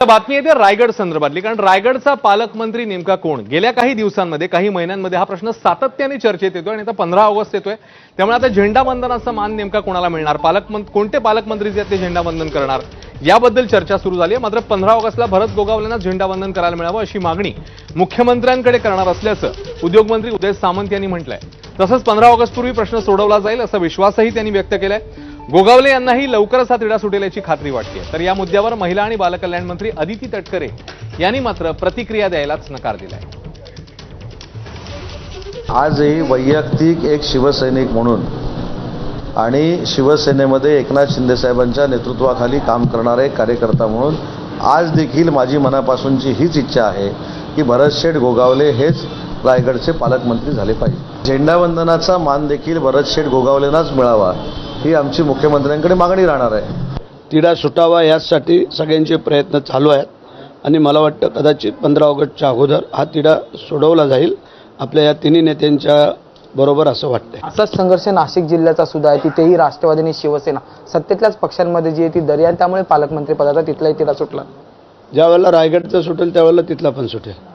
बातमी येते रायगड संदर्भातली, कारण रायगडचा पालकमंत्री नेमका कोण? गेल्या काही दिवसांमध्ये काही महिन्यांमध्ये हा प्रश्न सातत्याने चर्चेत येतोय आणि आता 15 ऑगस्ट येतोय, त्यामुळे आता झेंडावंदनाचा मान नेमका कोणाला मिळणार? कोणते पालकमंत्री जे ते झेंडावंदन करणार याबद्दल चर्चा सुरू झाली आहे। मात्र 15 ऑगस्टला भरत गोगावलेंना झेंडावंदन करायला मिळावं अशी मागणी मुख्यमंत्र्यांकडे करणार असल्याचं उद्योगमंत्री उदय सामंत यांनी म्हटलंय। तसंच 15 ऑगस्ट पूर्वी प्रश्न सोडवला जाईल असा विश्वासही त्यांनी व्यक्त केलाय। गोगावले यांनाही लवकरच हा तिढा सुटेल याची खात्री वाटते। तर या मुद्द्यावर महिला आणि बालकल्याण मंत्री अदिती तटकरे यांनी मात्र प्रतिक्रिया द्यायलाच नकार दिलाय। आजही वैयक्तिक एक शिवसैनिक म्हणून आणि शिवसेनेमध्ये एकनाथ शिंदे साहेबांच्या नेतृत्वाखाली काम करणारे कार्यकर्ता म्हणून आज देखील माझी मनापासूनची हीच इच्छा आहे की भरतशेठ गोगावले हेच रायगडचे पालकमंत्री झाले पाहिजे। झेंडावंदनाचा मान देखील भरतशेठ गोगावलेंनाच मिळावा ही आमची मुख्यमंत्र्यांकडे मागणी राहणार आहे। तिढा सुटावा यासाठी सगळ्यांचे प्रयत्न चालू आहेत आणि मला वाटतं कदाचित 15 ऑगस्टच्या अगोदर हा तिढा सोडवला जाईल आपल्या या तिन्ही नेत्यांच्या बरोबर असं वाटतंय। असाच संघर्ष नाशिक जिल्ह्याचा सुद्धा आहे। तिथेही राष्ट्रवादी आणि शिवसेना सत्तेतल्याच पक्षांमध्ये जी आहे ती दरी आहे, त्यामुळे पालकमंत्री पदाचा तिथलाही तिढा सुटला। ज्यावेळेला रायगडचं सुटेल त्यावेळेला तिथला पण सुटेल।